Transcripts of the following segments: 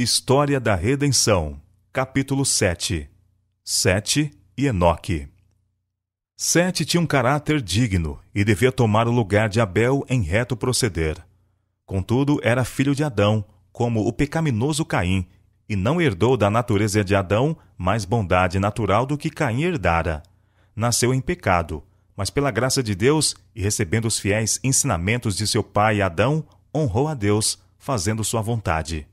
História da Redenção, capítulo 7. Sete e Enoque. Sete tinha um caráter digno e devia tomar o lugar de Abel em reto proceder. Contudo, era filho de Adão, como o pecaminoso Caim, e não herdou da natureza de Adão mais bondade natural do que Caim herdara. Nasceu em pecado, mas pela graça de Deus, e recebendo os fiéis ensinamentos de seu pai Adão, honrou a Deus, fazendo sua vontade.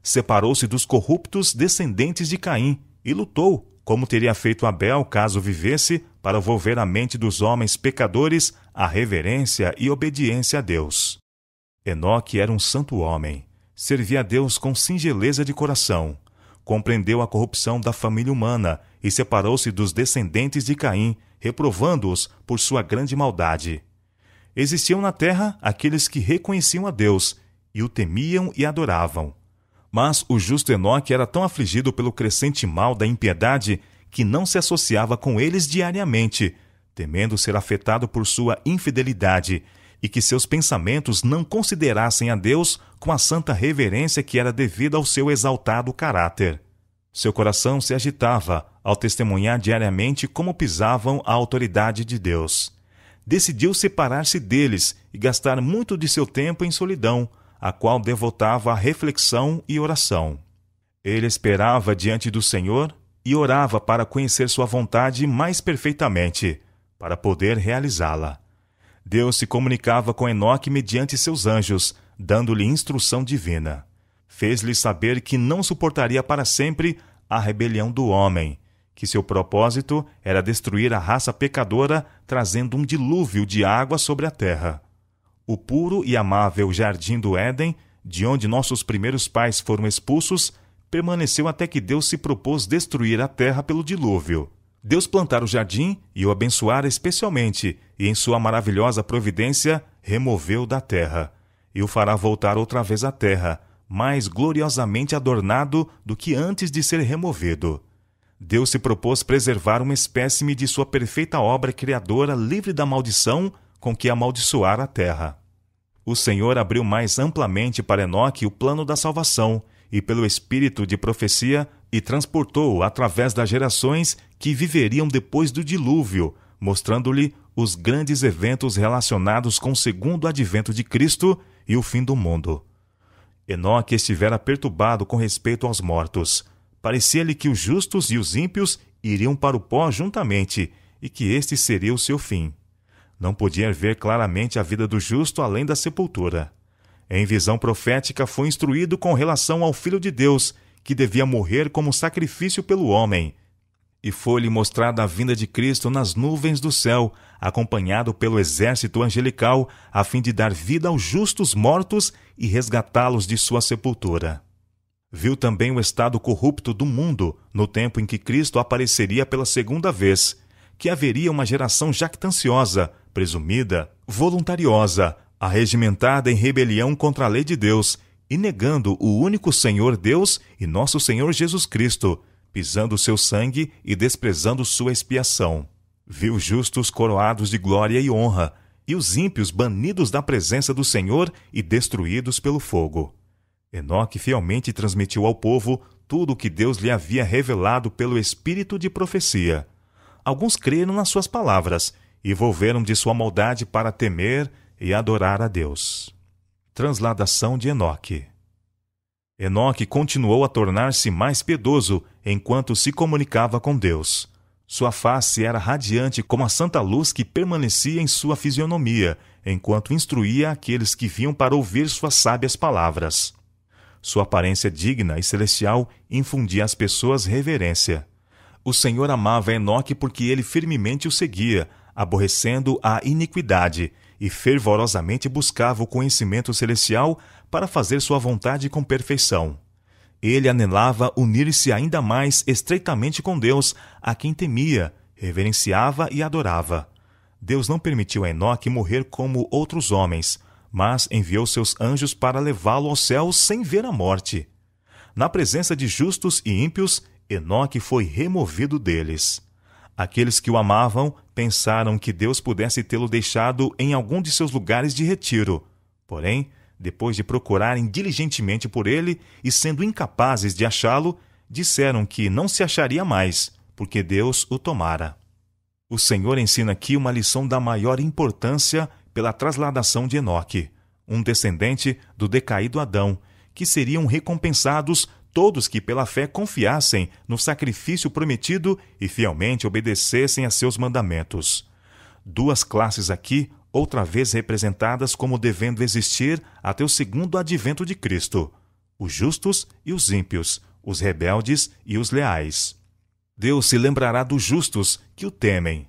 Separou-se dos corruptos descendentes de Caim e lutou, como teria feito Abel caso vivesse, para volver a mente dos homens pecadores à reverência e obediência a Deus. Enoque era um santo homem, servia a Deus com singeleza de coração, compreendeu a corrupção da família humana e separou-se dos descendentes de Caim, reprovando-os por sua grande maldade. Existiam na terra aqueles que reconheciam a Deus e o temiam e adoravam. Mas o justo Enoque era tão afligido pelo crescente mal da impiedade que não se associava com eles diariamente, temendo ser afetado por sua infidelidade e que seus pensamentos não considerassem a Deus com a santa reverência que era devida ao seu exaltado caráter. Seu coração se agitava ao testemunhar diariamente como pisavam a autoridade de Deus. Decidiu separar-se deles e gastar muito de seu tempo em solidão, a qual devotava à reflexão e oração. Ele esperava diante do Senhor e orava para conhecer sua vontade mais perfeitamente, para poder realizá-la. Deus se comunicava com Enoque mediante seus anjos, dando-lhe instrução divina. Fez-lhe saber que não suportaria para sempre a rebelião do homem, que seu propósito era destruir a raça pecadora, trazendo um dilúvio de água sobre a terra. O puro e amável jardim do Éden, de onde nossos primeiros pais foram expulsos, permaneceu até que Deus se propôs destruir a terra pelo dilúvio. Deus plantara o jardim e o abençoara especialmente, e em sua maravilhosa providência removeu da terra, e o fará voltar outra vez à terra, mais gloriosamente adornado do que antes de ser removido. Deus se propôs preservar uma espécime de sua perfeita obra criadora livre da maldição com que amaldiçoar a terra. O Senhor abriu mais amplamente para Enoque o plano da salvação, e pelo espírito de profecia, e transportou-o através das gerações que viveriam depois do dilúvio, mostrando-lhe os grandes eventos relacionados com o segundo advento de Cristo e o fim do mundo. Enoque estivera perturbado com respeito aos mortos. Parecia-lhe que os justos e os ímpios iriam para o pó juntamente, e que este seria o seu fim. Não podia ver claramente a vida do justo além da sepultura. Em visão profética foi instruído com relação ao Filho de Deus, que devia morrer como sacrifício pelo homem. E foi-lhe mostrada a vinda de Cristo nas nuvens do céu, acompanhado pelo exército angelical, a fim de dar vida aos justos mortos e resgatá-los de sua sepultura. Viu também o estado corrupto do mundo, no tempo em que Cristo apareceria pela segunda vez, que haveria uma geração jactanciosa, presumida, voluntariosa, arregimentada em rebelião contra a lei de Deus, e negando o único Senhor Deus e nosso Senhor Jesus Cristo, pisando seu sangue e desprezando sua expiação. Viu justos coroados de glória e honra, e os ímpios banidos da presença do Senhor e destruídos pelo fogo. Enoque fielmente transmitiu ao povo tudo o que Deus lhe havia revelado pelo espírito de profecia. Alguns creram nas suas palavras e volveram de sua maldade para temer e adorar a Deus. Transladação de Enoque. Enoque continuou a tornar-se mais piedoso enquanto se comunicava com Deus. Sua face era radiante como a santa luz que permanecia em sua fisionomia, enquanto instruía aqueles que vinham para ouvir suas sábias palavras. Sua aparência digna e celestial infundia às pessoas reverência. O Senhor amava Enoque porque ele firmemente o seguia, aborrecendo a iniquidade, e fervorosamente buscava o conhecimento celestial para fazer sua vontade com perfeição. Ele anelava unir-se ainda mais estreitamente com Deus, a quem temia, reverenciava e adorava. Deus não permitiu a Enoque morrer como outros homens, mas enviou seus anjos para levá-lo ao céu sem ver a morte. Na presença de justos e ímpios, Enoque foi removido deles. Aqueles que o amavam pensaram que Deus pudesse tê-lo deixado em algum de seus lugares de retiro. Porém, depois de procurarem diligentemente por ele e sendo incapazes de achá-lo, disseram que não se acharia mais, porque Deus o tomara. O Senhor ensina aqui uma lição da maior importância pela trasladação de Enoque, um descendente do decaído Adão, que seriam recompensados todos que pela fé confiassem no sacrifício prometido e fielmente obedecessem a seus mandamentos. Duas classes aqui, outra vez representadas como devendo existir até o segundo advento de Cristo: os justos e os ímpios, os rebeldes e os leais. Deus se lembrará dos justos que o temem.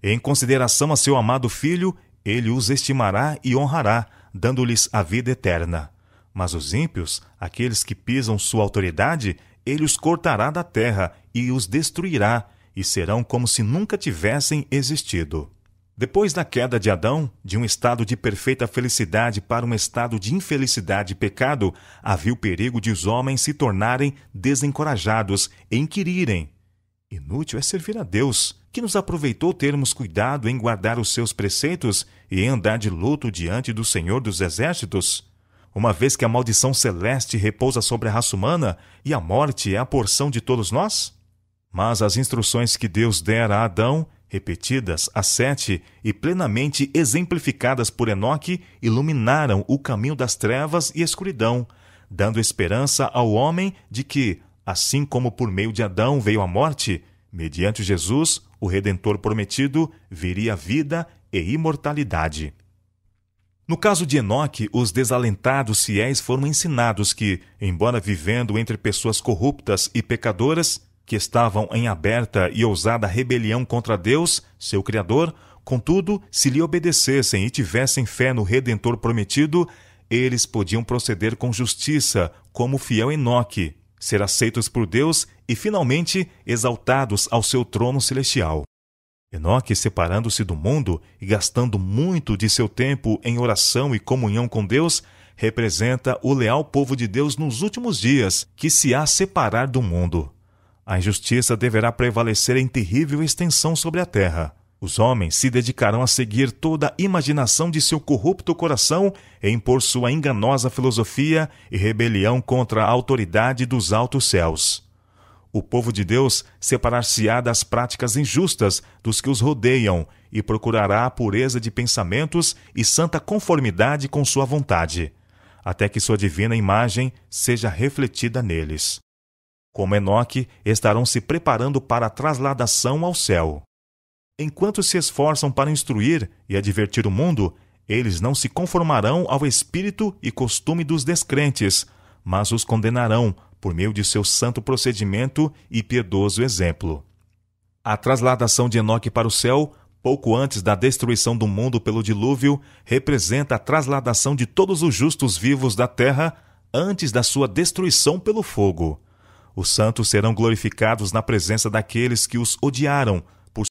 Em consideração a seu amado Filho, ele os estimará e honrará, dando-lhes a vida eterna. Mas os ímpios, aqueles que pisam sua autoridade, ele os cortará da terra e os destruirá, e serão como se nunca tivessem existido. Depois da queda de Adão, de um estado de perfeita felicidade para um estado de infelicidade e pecado, havia o perigo de os homens se tornarem desencorajados e inquirirem: inútil é servir a Deus, que nos aproveitou termos cuidado em guardar os seus preceitos e em andar de luto diante do Senhor dos Exércitos? Uma vez que a maldição celeste repousa sobre a raça humana e a morte é a porção de todos nós? Mas as instruções que Deus dera a Adão, repetidas a Sete e plenamente exemplificadas por Enoque, iluminaram o caminho das trevas e escuridão, dando esperança ao homem de que, assim como por meio de Adão veio a morte, mediante Jesus, o Redentor prometido, viria a vida e imortalidade. No caso de Enoque, os desalentados fiéis foram ensinados que, embora vivendo entre pessoas corruptas e pecadoras, que estavam em aberta e ousada rebelião contra Deus, seu Criador, contudo, se lhe obedecessem e tivessem fé no Redentor prometido, eles podiam proceder com justiça, como o fiel Enoque, ser aceitos por Deus e, finalmente, exaltados ao seu trono celestial. Enoque, separando-se do mundo e gastando muito de seu tempo em oração e comunhão com Deus, representa o leal povo de Deus nos últimos dias, que se há separar do mundo. A injustiça deverá prevalecer em terrível extensão sobre a terra. Os homens se dedicarão a seguir toda a imaginação de seu corrupto coração e impor sua enganosa filosofia e rebelião contra a autoridade dos altos céus. O povo de Deus separar-se-á das práticas injustas dos que os rodeiam e procurará a pureza de pensamentos e santa conformidade com sua vontade, até que sua divina imagem seja refletida neles. Como Enoque, estarão se preparando para a trasladação ao céu. Enquanto se esforçam para instruir e advertir o mundo, eles não se conformarão ao espírito e costume dos descrentes, mas os condenarão por meio de seu santo procedimento e piedoso exemplo. A trasladação de Enoque para o céu, pouco antes da destruição do mundo pelo dilúvio, representa a trasladação de todos os justos vivos da terra antes da sua destruição pelo fogo. Os santos serão glorificados na presença daqueles que os odiaram,